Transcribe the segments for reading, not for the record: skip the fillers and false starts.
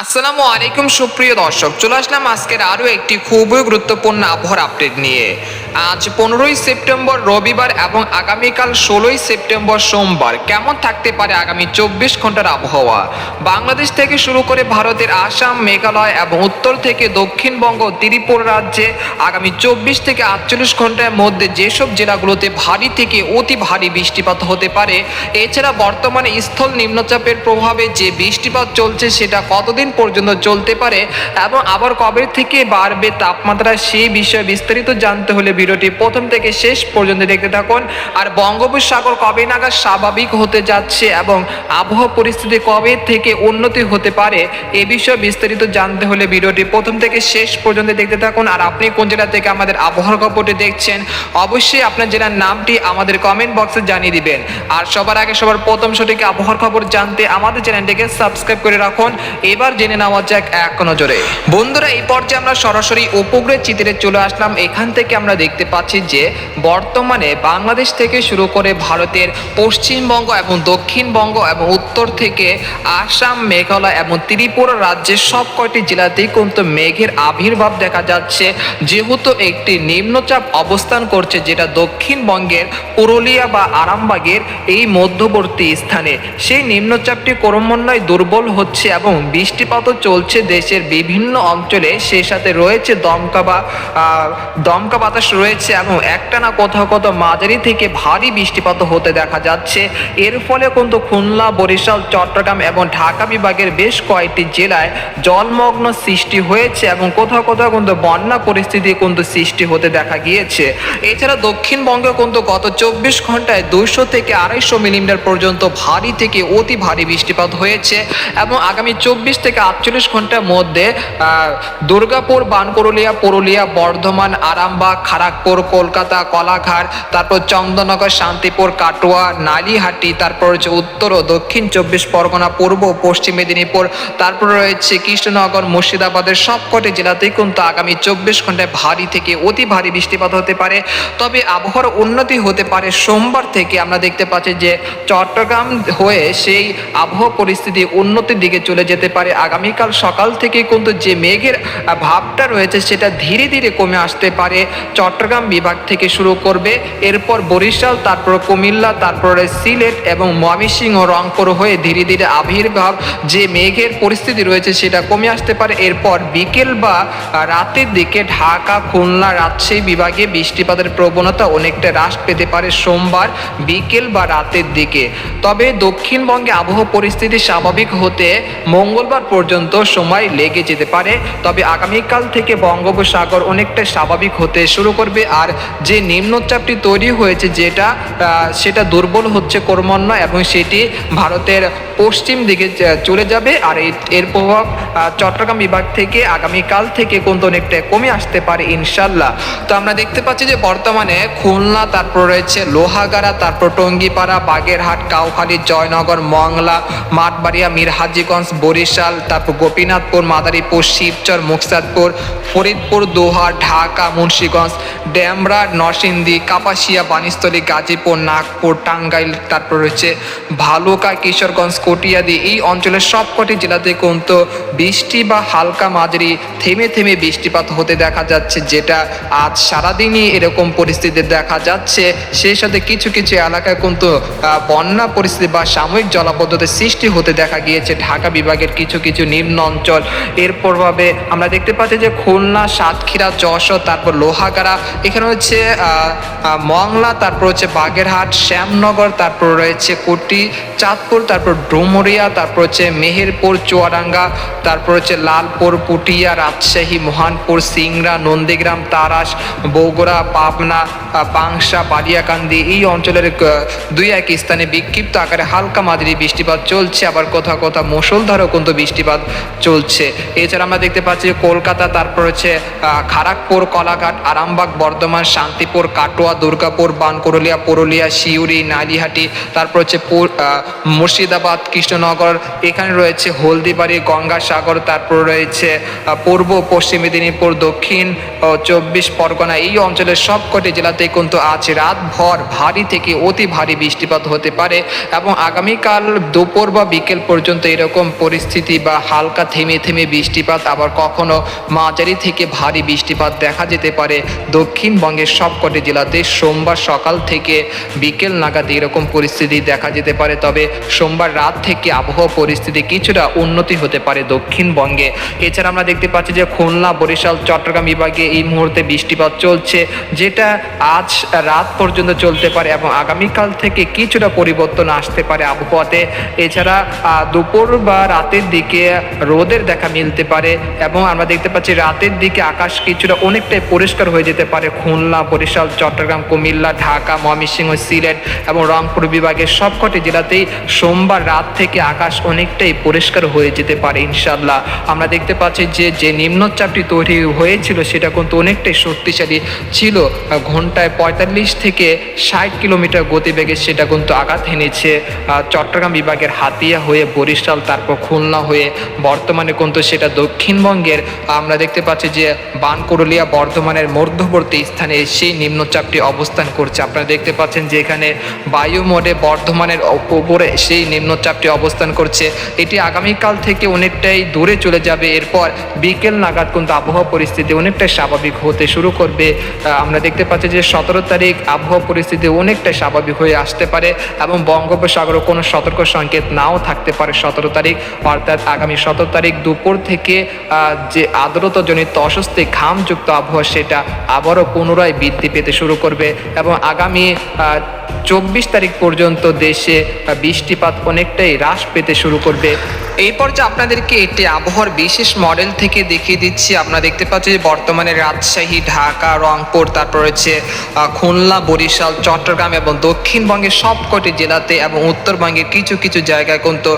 আসসালামু আলাইকুম সুপ্রিয় দর্শক, চলে আসলাম আজকের আরও একটি খুবই গুরুত্বপূর্ণ আবহাওয়ার আপডেট নিয়ে। আজ 15ই সেপ্টেম্বর রবিবার এবং আগামীকাল 16ই সেপ্টেম্বর সোমবার কেমন থাকতে পারে আগামী 24 ঘন্টার আবহাওয়া। বাংলাদেশ থেকে শুরু করে ভারতের আসাম, মেঘালয় এবং উত্তর থেকে দক্ষিণবঙ্গ, ত্রিপুরা রাজ্যে আগামী 24 থেকে 48 ঘন্টার মধ্যে যেসব জেলাগুলোতে ভারী থেকে অতি ভারী বৃষ্টিপাত হতে পারে। এছাড়া বর্তমানে স্থল নিম্নচাপের প্রভাবে যে বৃষ্টিপাত চলছে সেটা কতদিন পর্যন্ত চলতে পারে এবং আবার কবে থেকে বাড়বে তাপমাত্রা, সেই বিষয়ে বিস্তারিত জানতে হলে ভিডিওটি প্রথম থেকে শেষ পর্যন্ত দেখতে থাকুন। আর বঙ্গোপসাগর কবে নাগাদ স্বাভাবিক হতে যাচ্ছে এবং আবহাওয়া পরিস্থিতি কবে থেকে উন্নতি হতে পারে এ বিষয়ে বিস্তারিত জানতে হলে ভিডিওটি প্রথম থেকে শেষ পর্যন্ত দেখতে থাকুন। আর আপনি কোন জেলা থেকে আমাদের আবহাওয়ার খবরটি দেখছেন অবশ্যই আপনার জেলার নামটি আমাদের কমেন্ট বক্সে জানিয়ে দিবেন। আর সবার আগে সবার প্রথম সঠিক আবহাওয়ার খবর জানতে আমাদের চ্যানেলটিকে সাবস্ক্রাইব করে রাখুন। এবার জেনে নেওয়া যাক এক নজরে। বন্ধুরা, এই পর্যায়ে আমরা সরাসরি উপগ্রহের চিত্রে চলে আসলাম। এখান থেকে আমরা দেখতে পাচ্ছি যে বর্তমানে বাংলাদেশ থেকে শুরু করে ভারতের পশ্চিমবঙ্গ এবং দক্ষিণবঙ্গ এবং উত্তর থেকে আসাম, মেঘালয় এবং ত্রিপুরা রাজ্যের সব কয়টি জেলাতেই কিন্তু মেঘের আবির্ভাব দেখা যাচ্ছে, যেহেতু একটি নিম্নচাপ অবস্থান করছে যেটা দক্ষিণবঙ্গের পুরুলিয়া বা আরামবাগের এই মধ্যবর্তী স্থানে। সেই নিম্নচাপটি ক্রমান্বয়ে দুর্বল হচ্ছে এবং বৃষ্টিপাতও চলছে দেশের বিভিন্ন অঞ্চলে। সেই সাথে রয়েছে দমকা বাতাস রয়েছে এবং একটানা কোথাও কোথাও মাঝারি থেকে ভারী বৃষ্টিপাত হতে দেখা যাচ্ছে। এর ফলে কিন্তু খুলনা, বরিশাল, চট্টগ্রাম এবং ঢাকা বিভাগের বেশ কয়েকটি জেলায় জলমগ্ন সৃষ্টি হয়েছে এবং কোথাও কোথাও কিন্তু বন্যা পরিস্থিতি কিন্তু সৃষ্টি হতে দেখা গিয়েছে। এছাড়া দক্ষিণবঙ্গে কিন্তু গত 24 ঘন্টায় 200 থেকে 250 মিলিমিটার পর্যন্ত ভারী থেকে অতি ভারী বৃষ্টিপাত হয়েছে এবং আগামী 24 থেকে 48 ঘন্টার মধ্যে দুর্গাপুর, বানকুরুলিয়া, পুরুলিয়া, বর্ধমান, আরামবাগ, খড়গপুর, কলকাতা, কলাঘাট, তারপর চন্দননগর, শান্তিপুর, কাটোয়া, নালিহাটি, তারপর হচ্ছে উত্তর ও দক্ষিণ 24 পরগনা, পূর্ব ও পশ্চিম মেদিনীপুর, তারপর রয়েছে কৃষ্ণনগর, মুর্শিদাবাদের সবকটি জেলাতেই কিন্তু আগামী 24 ঘন্টায় ভারী থেকে অতি ভারী বৃষ্টিপাত হতে পারে। তবে আবহাওয়ার উন্নতি হতে পারে সোমবার থেকে। আমরা দেখতে পাচ্ছি যে চট্টগ্রাম হয়ে সেই আবহাওয়া পরিস্থিতি উন্নতির দিকে চলে যেতে পারে। আগামীকাল সকাল থেকে কিন্তু যে মেঘের ভাবটা রয়েছে সেটা ধীরে ধীরে কমে আসতে পারে। চট্টগ্রাম বিভাগ থেকে শুরু করবে, এরপর বরিশাল, তারপর কুমিল্লা, তারপরে সিলেট এবং ময়মনসিংহ, রংপুর হয়ে ধীরে ধীরে আবির্ভাব যে মেঘের পরিস্থিতি রয়েছে সেটা কমে আসতে পারে। এরপর বিকেল বা রাতের দিকে ঢাকা, খুলনা, রাজশাহী বিভাগে বৃষ্টিপাতের প্রবণতা অনেকটা হ্রাস পেতে পারে সোমবার বিকেল বা রাতের দিকে। তবে দক্ষিণবঙ্গে আবহাওয়া পরিস্থিতি স্বাভাবিক হতে মঙ্গলবার পর্যন্ত সময় লেগে যেতে পারে। তবে আগামীকাল থেকে বঙ্গোপসাগর অনেকটা স্বাভাবিক হতে শুরু করবে আর যে নিম্নচাপটি তৈরি হয়েছে সেটা দুর্বল হচ্ছে ক্রমান্বয়ে এবং সেটি ভারতের পশ্চিম দিকে চলে যাবে। আর এর প্রভাব চট্টগ্রাম বিভাগ থেকে আগামীকাল থেকে কিন্তু অনেকটা কমে আসতে পারে ইনশাল্লাহ। তো আমরা দেখতে পাচ্ছি যে বর্তমানে খুলনা, তারপর রয়েছে লোহাগাড়া, তারপর টঙ্গিপাড়া, বাগেরহাট, কাউখালী, জয়নগর, মংলা, মাঠবাড়িয়া, মিরহাজিগঞ্জ, বরিশাল, তারপর গোপীনাথপুর, মাদারীপুর, শিবচর, মুকসাদপুর, ফরিদপুর, দোহা, ঢাকা, মুন্সিগঞ্জ, ডেমরা, নরসিংদী, কাপাসিয়া, বানিস্থলী, গাজীপুর, নাগপুর, টাঙ্গাইল, তারপর রয়েছে ভালুকা, কিশোরগঞ্জ, কটিয়াদি, এই অঞ্চলের সবকটি জেলাতে কিন্তু বৃষ্টি বা হালকা মাঝারি থেমে থেমে বৃষ্টিপাত হতে দেখা যাচ্ছে, যেটা আজ সারাদিনই এরকম পরিস্থিতি দেখা যাচ্ছে। সেই সাথে কিছু কিছু এলাকায় কিন্তু বন্যা পরিস্থিতি বা সাময়িক জলাবদ্ধতার সৃষ্টি হতে দেখা গিয়েছে ঢাকা বিভাগের কিছু কিছু নিম্ন অঞ্চল। এর প্রভাবে আমরা দেখতে পাচ্ছি যে খুলনা, সাতক্ষীরা, যশোর, তারপর লোহাগাড়া, এখানে হচ্ছে মংলা, তারপর হচ্ছে বাগেরহাট, শ্যামনগর, তারপর রয়েছে কোটি, চাঁদপুর, তারপর ডুমুরিয়া, তারপর হচ্ছে মেহেরপুর, চুয়াডাঙ্গা, তারপর হচ্ছে লালপুর, পুটিয়া, রাজশাহী, মহানপুর, সিংড়া, নন্দীগ্রাম, তারাস, বগুড়া, পাবনা, পাংশা, বালিয়াকান্দি, এই অঞ্চলের দুই এক স্থানে বিক্ষিপ্ত আকারে হালকা মাঝারি বৃষ্টিপাত চলছে, আবার কোথাও কোথাও মুষলধারও কিন্তু বৃষ্টিপাত চলছে। এছাড়া আমরা দেখতে পাচ্ছি কলকাতা, তারপর হচ্ছে খড়গপুর, কলাঘাট, আরামবাগ, বর্ধমান, শান্তিপুর, কাটোয়া, দুর্গাপুর, বানকুরুলিয়া, পুরুলিয়া, সিউড়ি, নালিহাটি, তারপর হচ্ছে মুর্শিদাবাদ, কৃষ্ণনগর, এখানে রয়েছে হলদিবাড়ি, গঙ্গাসাগর, তারপর রয়েছে পূর্ব পশ্চিম মেদিনীপুর, দক্ষিণ 24 পরগনা। এই অঞ্চলের সবকটি জেলাতেই কিন্তু আজ রাতভর ভারী থেকে অতি ভারী বৃষ্টিপাত হতে পারে এবং আগামীকাল দুপুর বা বিকেল পর্যন্ত এরকম পরিস্থিতি বা হালকা থেমে থেমে বৃষ্টিপাত, আবার কখনো মাঝারি থেকে ভারী বৃষ্টিপাত দেখা যেতে পারে দক্ষিণবঙ্গের সবকটি জেলাতে। সোমবার সকাল থেকে বিকেল নাগাদ এরকম পরিস্থিতি দেখা যেতে পারে, তবে সোমবার রাত থেকে আবহাওয়া পরিস্থিতি কিছুটা উন্নতি হতে পারে দক্ষিণবঙ্গে। এছাড়া আমরা দেখতে পাচ্ছি যে খুলনা, বরিশাল, চট্টগ্রাম বিভাগে এই মুহূর্তে বৃষ্টিপাত চলছে, যেটা আজ রাত পর্যন্ত চলতে পারে এবং আগামীকাল থেকে কিছুটা পরিবর্তন আসতে পারে আবহাওয়াতে। এছাড়া দুপুর বা রাতের দিকে রোদের দেখা মিলতে পারে এবং আমরা দেখতে পাচ্ছি রাতের দিকে আকাশ কিছুটা অনেকটাই পরিষ্কার হয়ে যেতে পারে খুলনা, বরিশাল, চট্টগ্রাম, কুমিল্লা, ঢাকা, ময়মনসিংহ, সিলেট এবং রংপুর বিভাগের সবকটি জেলাতেই সোমবার রাত থেকে আকাশ অনেকটাই পরিষ্কার হয়ে যেতে পারে ইনশাল্লাহ। আমরা দেখতে পাচ্ছি যে নিম্নচাপটি তৈরি হয়েছিল সেটা কিন্তু অনেকটাই শক্তিশালী ছিল, ঘন্টায় 45 থেকে 60 কিলোমিটার গতিবেগে সেটা কিন্তু আঘাত হেনেছে চট্টগ্রাম বিভাগের হাতিয়া হয়ে বরিশাল, তারপর খুলনা হয়ে। বর্তমানে কিন্তু সেটা দক্ষিণবঙ্গের আমরা দেখতে পাচ্ছি যে বানকুরুলিয়া, বর্ধমানের মধ্যবর্তী স্থানে সেই নিম্নচাপটি অবস্থান করছে। আপনারা দেখতে পাচ্ছেন যে এখানে বায়ু মোডে বর্ধমানের উপরে সেই নিম্নচাপটি অবস্থান করছে। এটি আগামীকাল থেকে অনেকটাই দূরে চলে যাবে, এরপর বিকেল নাগাদ কিন্তু আবহাওয়া পরিস্থিতি অনেকটাই স্বাভাবিক হতে শুরু করবে। আমরা দেখতে পাচ্ছি যে 17 তারিখ আবহাওয়া পরিস্থিতি অনেকটাই স্বাভাবিক হয়ে আসতে পারে এবং বঙ্গোপসাগরে কোনো সতর্ক সংকেত নাও থাকতে পারে 17 তারিখ, অর্থাৎ আগামী 17 তারিখ দুপুর থেকে যে আর্দ্রতাজনিত অস্বস্তি ঘামযুক্ত আবহাওয়া সেটা আবারও পুনরায় বৃদ্ধি পেতে শুরু করবে এবং আগামী 24 তারিখ পর্যন্ত দেশে বৃষ্টিপাত অনেকটাই হ্রাস পেতে শুরু করবে। এই পর্যায়ে আপনাদেরকে একটি আবহাওয়ার বিশেষ মডেল থেকে দেখিয়ে দিচ্ছি। আপনারা দেখতে পাচ্ছেন যে বর্তমানে রাজশাহী, ঢাকা, রংপুর, তারপর হচ্ছে খুলনা, বরিশাল, চট্টগ্রাম এবং দক্ষিণবঙ্গের সবকটি জেলাতে এবং উত্তরবঙ্গের কিছু কিছু জায়গায় কিন্তু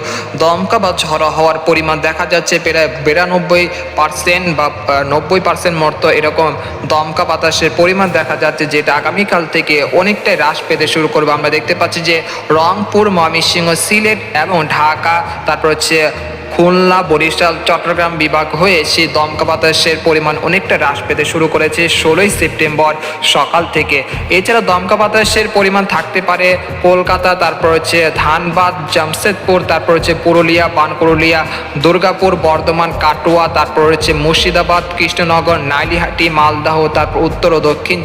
দমকা বা ঝড়ো হওয়ার পরিমাণ দেখা যাচ্ছে প্রায় 92% বা 90% মতো এরকম দমকা বাতাসের পরিমাণ দেখা যাচ্ছে, যেটা আগামীকাল থেকে অনেকটাই হ্রাস পেতে শুরু করবে। আমরা দেখতে পাচ্ছি যে রংপুর, ময়মনসিংহ, সিলেট এবং ঢাকা, তারপর হচ্ছে খুলনা, বরিশাল, চট্টগ্রাম বিভাগ হয়ে সেই দমকা বাতাসের পরিমাণ অনেকটা হ্রাস পেতে শুরু করেছে 16 সেপ্টেম্বর সকাল থেকে। এছাড়া দমকা বাতাসের পরিমাণ থাকতে পারে কলকাতা, তারপর হচ্ছে ধানবাদ, জামশেদপুর, তারপর হচ্ছে পুরুলিয়া, বানকুরুলিয়া, দুর্গাপুর, বর্ধমান, কাটোয়া, তারপর হচ্ছে মুর্শিদাবাদ, কৃষ্ণনগর, নালিহাটি, মালদহ, তারপর উত্তর ও দক্ষিণ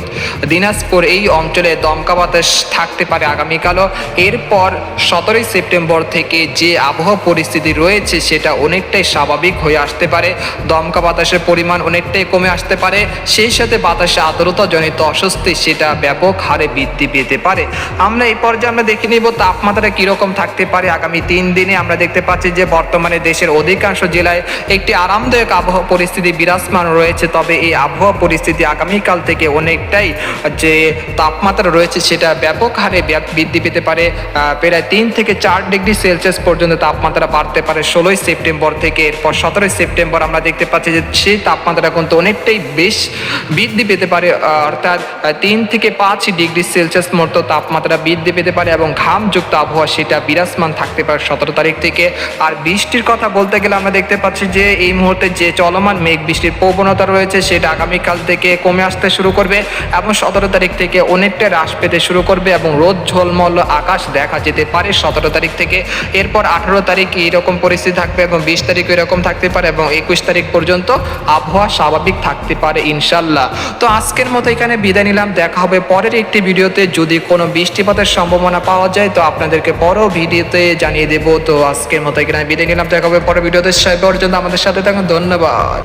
দিনাজপুর। এই অঞ্চলে দমকা বাতাস থাকতে পারে আগামীকালও। এরপর 17 সেপ্টেম্বর থেকে যে আবহাওয়া পরিস্থিতি রয়েছে সেটা অনেকটাই স্বাভাবিক হয়ে আসতে পারে, দমকা বাতাসের পরিমাণ অনেকটাই কমে আসতে পারে, সেই সাথে বাতাসে আর্দ্রতাজনিত অস্বস্তি সেটা ব্যাপক হারে বৃদ্ধি পেতে পারে। আমরা এই পর্যায়ে আমরা দেখে নিব তাপমাত্রা কীরকম থাকতে পারে আগামী 3 দিনে। আমরা দেখতে পাচ্ছি যে বর্তমানে দেশের অধিকাংশ জেলায় একটি আরামদায়ক আবহাওয়া পরিস্থিতি বিরাজমান রয়েছে, তবে এই আবহাওয়া পরিস্থিতি আগামীকাল থেকে অনেকটাই যে তাপমাত্রা রয়েছে সেটা ব্যাপক হারে বৃদ্ধি পেতে পারে, প্রায় 3 থেকে 4 ডিগ্রি সেলসিয়াস পর্যন্ত তাপমাত্রা বাড়তে পারে 16 সেপ্টেম্বর থেকে। এরপর 17 সেপ্টেম্বর আমরা দেখতে পাচ্ছি যে সেই তাপমাত্রা কিন্তু অনেকটাই বেশ বৃদ্ধি পেতে পারে, অর্থাৎ 3 থেকে 5 ডিগ্রি সেলসিয়াস মতো তাপমাত্রা বৃদ্ধি পেতে পারে এবং ঘামযুক্ত আবহাওয়া সেটা বিরাজমান থাকতে পারে 17 তারিখ থেকে। আর বৃষ্টির কথা বলতে গেলে আমরা দেখতে পাচ্ছি যে এই মুহূর্তে যে চলমান মেঘ বৃষ্টির প্রবণতা রয়েছে সেটা আগামীকাল থেকে কমে আসতে শুরু করবে এবং 17 তারিখ থেকে অনেকটা হ্রাস পেতে শুরু করবে এবং রোদ ঝলমল আকাশ দেখা যেতে পারে 17 তারিখ থেকে। এরপর 18 তারিখ এইরকম পরিস্থিতি থাকবে এবং 20 তারিখ এরকম থাকতে পারে এবং 21 তারিখ পর্যন্ত আবহাওয়া স্বাভাবিক থাকতে পারে ইনশাল্লাহ। তো আজকের মতো এখানে বিদায় নিলাম, দেখা হবে পরের একটি ভিডিওতে। যদি কোনো বৃষ্টিপাতের সম্ভাবনা পাওয়া যায় তো আপনাদেরকে পরেও ভিডিওতে জানিয়ে দেবো। তো আজকের মতো এখানে বিদায় নিলাম, দেখা হবে পরের ভিডিওতে। সেই পর্যন্ত আমাদের সাথে থাকুন, ধন্যবাদ।